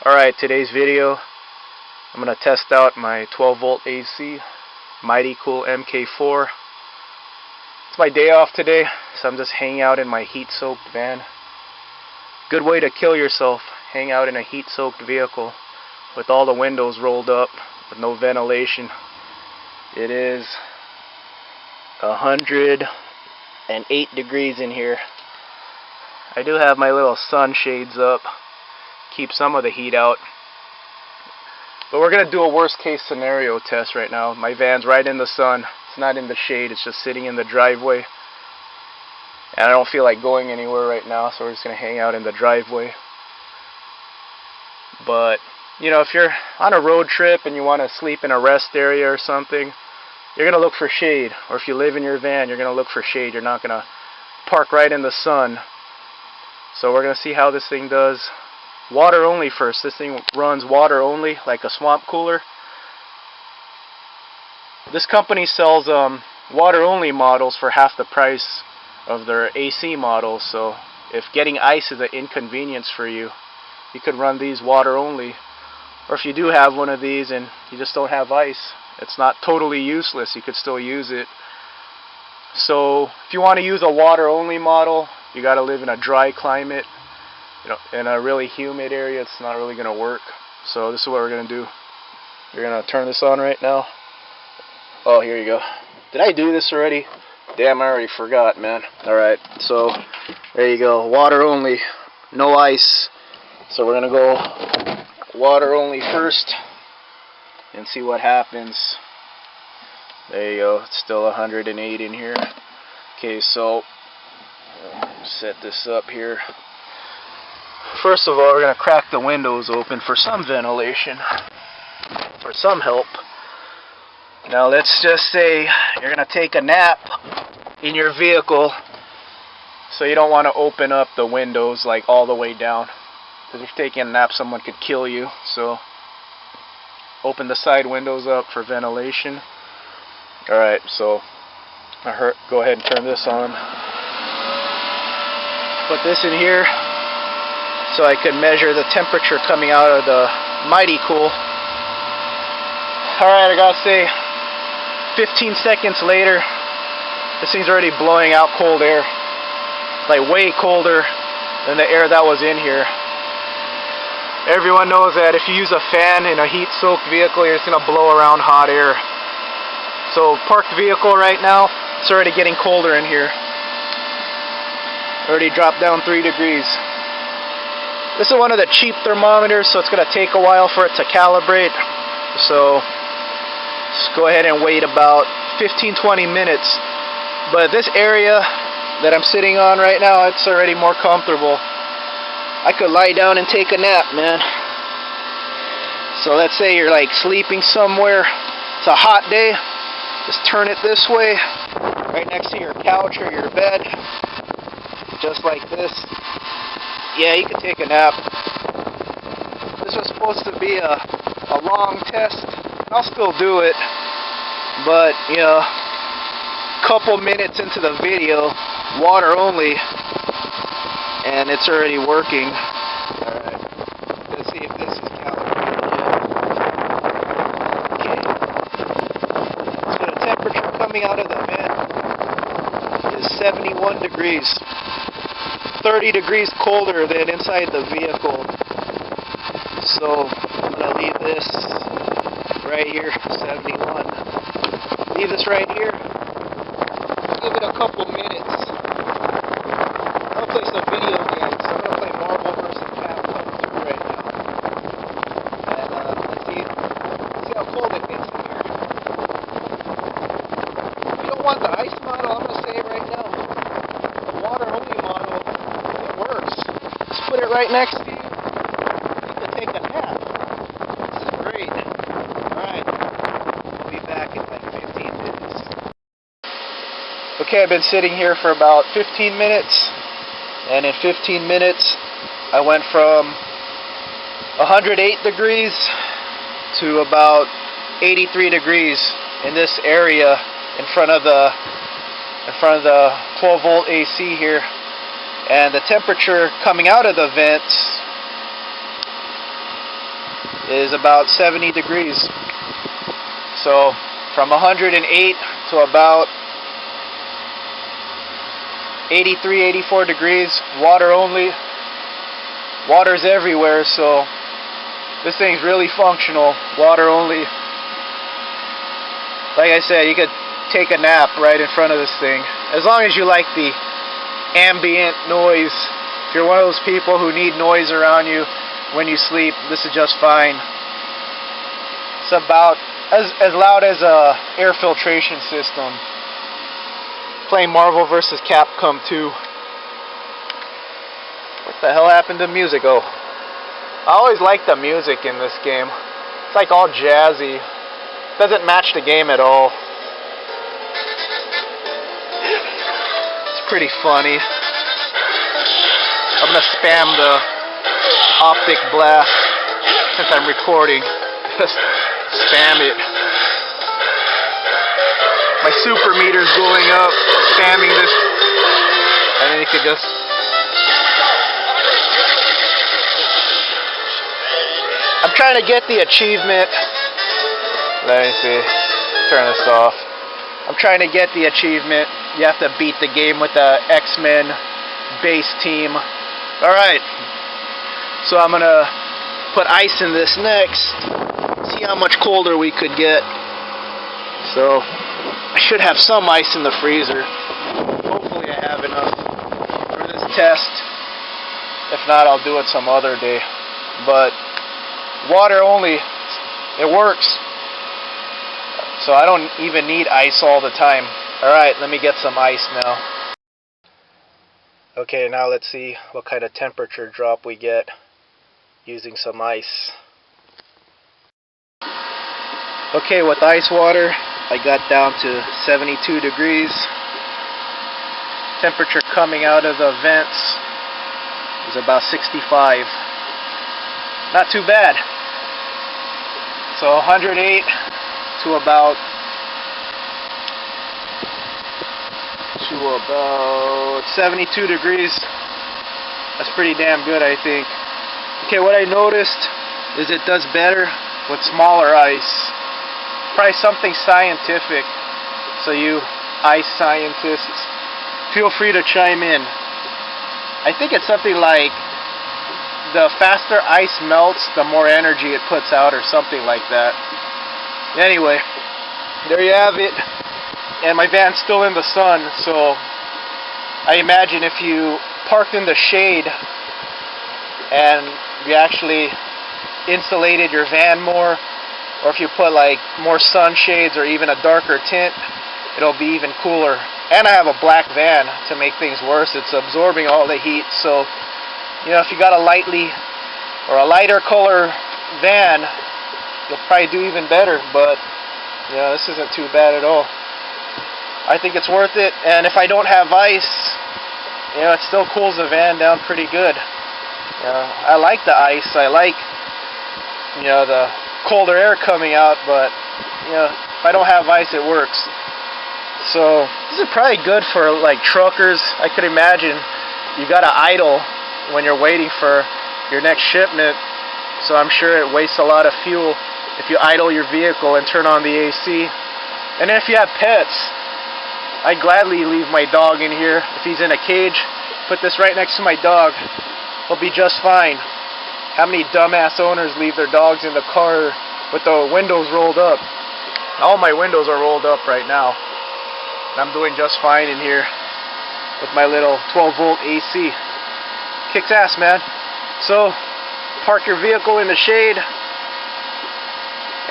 Alright, today's video, I'm going to test out my 12 volt AC MightyKool MK4. It's my day off today, so I'm just hanging out in my heat-soaked van. Good way to kill yourself, hang out in a heat-soaked vehicle with all the windows rolled up with no ventilation. It is 108 degrees in here. I do have my little sunshades up, keep some of the heat out. But we're going to do a worst case scenario test right now. My van's right in the sun. It's not in the shade. It's just sitting in the driveway. And I don't feel like going anywhere right now, so we're just going to hang out in the driveway. But, you know, if you're on a road trip and you want to sleep in a rest area or something, you're going to look for shade. Or if you live in your van, you're going to look for shade. You're not going to park right in the sun. So we're going to see how this thing does. Water only first. This thing runs water only, like a swamp cooler. This company sells water only models for half the price of their AC models. So if getting ice is an inconvenience for you, you could run these water only. Or if you do have one of these and you just don't have ice, it's not totally useless. You could still use it. So if you want to use a water only model, you got to live in a dry climate. You know, in a really humid area, it's not really going to work. So this is what we're going to do. We're going to turn this on right now. Oh, here you go. Did I do this already? Damn, I already forgot, man. Alright, so there you go. Water only. No ice. So we're going to go water only first and see what happens. There you go. It's still 108 in here. Okay, so set this up here. First of all, we're going to crack the windows open for some ventilation, for some help. Now let's just say you're going to take a nap in your vehicle, so you don't want to open up the windows like all the way down, because if you're taking a nap, someone could kill you. So open the side windows up for ventilation. Alright, so go ahead and turn this on. Put this in here so I can measure the temperature coming out of the MightyKool. Alright, I gotta say, 15 seconds later, this thing's already blowing out cold air. Like way colder than the air that was in here. Everyone knows that if you use a fan in a heat-soaked vehicle, it's gonna blow around hot air. So parked vehicle right now, it's already getting colder in here. Already dropped down 3 degrees. This is one of the cheap thermometers, so it's going to take a while for it to calibrate. So just go ahead and wait about 15-20 minutes. But this area that I'm sitting on right now, it's already more comfortable. I could lie down and take a nap, man. So let's say you're like sleeping somewhere. It's a hot day. Just turn it this way, right next to your couch or your bed. Just like this. Yeah, you can take a nap. This was supposed to be a long test. I'll still do it. But, you know, couple minutes into the video, water only, and it's already working. Alright, let's see if this is calibrated. Okay. So the temperature coming out of the vent is 71 degrees. 30 degrees colder than inside the vehicle. So I'm gonna leave this right here, 71. Leave this right here. Give it a couple minutes. I'm gonna play some video games. I'm gonna play Marvel vs. Capcom 2 right now. And let's see how cold it gets in here. If you don't want the ice model, I'm gonna say it right now. The water only model, put it right next to you. You can take a nap. This is great. Alright. I'll be back in like 15 minutes. Okay, I've been sitting here for about 15 minutes. And in 15 minutes, I went from 108 degrees to about 83 degrees in this area in front of the 12 volt AC here. And the temperature coming out of the vents is about 70 degrees. So from 108 to about 83, 84 degrees, water only. Water's everywhere, so this thing's really functional. Water only. Like I said, you could take a nap right in front of this thing, as long as you like the ambient noise. If you're one of those people who need noise around you when you sleep, this is just fine. It's about as loud as a air filtration system. Playing Marvel vs. Capcom 2. What the hell happened to music? Oh, I always like the music in this game. It's like all jazzy. Doesn't match the game at all. It's pretty funny. I'm gonna spam the optic blast since I'm recording. Just spam it. My super meter's going up, spamming this, and then you could just. I'm trying to get the achievement. Let me see. Turn this off. I'm trying to get the achievement. You have to beat the game with the X-Men base team. Alright. So I'm gonna put ice in this next. See how much colder we could get. So I should have some ice in the freezer. Hopefully I have enough for this test. If not, I'll do it some other day. But water only, it works. So I don't even need ice all the time. Alright, let me get some ice now. Okay, now let's see what kind of temperature drop we get using some ice. Okay, with ice water, I got down to 72 degrees. Temperature coming out of the vents is about 65. Not too bad. So 108 to about 72 degrees. That's pretty damn good, I think. Okay, what I noticed is it does better with smaller ice. Probably something scientific. So you ice scientists, feel free to chime in. I think it's something like the faster ice melts, the more energy it puts out, or something like that. Anyway, there you have it. And my van's still in the sun, so I imagine if you parked in the shade and you actually insulated your van more, or if you put like more sunshades or even a darker tint, it'll be even cooler. And I have a black van to make things worse. It's absorbing all the heat, so you know, if you got a lighter color van, you'll probably do even better. But you know, this isn't too bad at all. I think it's worth it, and if I don't have ice, you know, it still cools the van down pretty good. You know, I like the ice. I like, you know, the colder air coming out, but you know, if I don't have ice, it works. So this is probably good for like truckers. I could imagine you gotta idle when you're waiting for your next shipment, so I'm sure it wastes a lot of fuel if you idle your vehicle and turn on the AC. And then if you have pets, I'd gladly leave my dog in here. If he's in a cage, put this right next to my dog. He'll be just fine. How many dumbass owners leave their dogs in the car with the windows rolled up? All my windows are rolled up right now. And I'm doing just fine in here with my little 12-volt AC. Kicks ass, man. So, park your vehicle in the shade,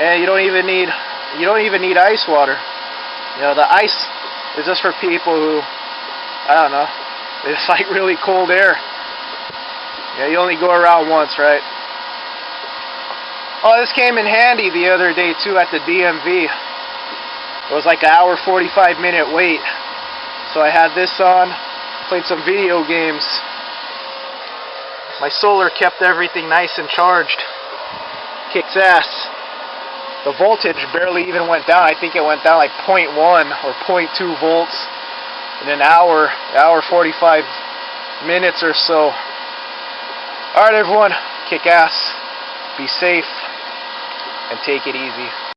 and you don't even need ice water. You know, the ice is just for people who, I don't know, they just like really cold air. Yeah, you only go around once, right? Oh, this came in handy the other day too at the DMV. It was like an hour 45 minute wait. So I had this on, played some video games. My solar kept everything nice and charged. Kicks ass. The voltage barely even went down. I think it went down like 0.1 or 0.2 volts in an hour 45 minutes or so. Alright everyone, kick ass. Be safe. and take it easy.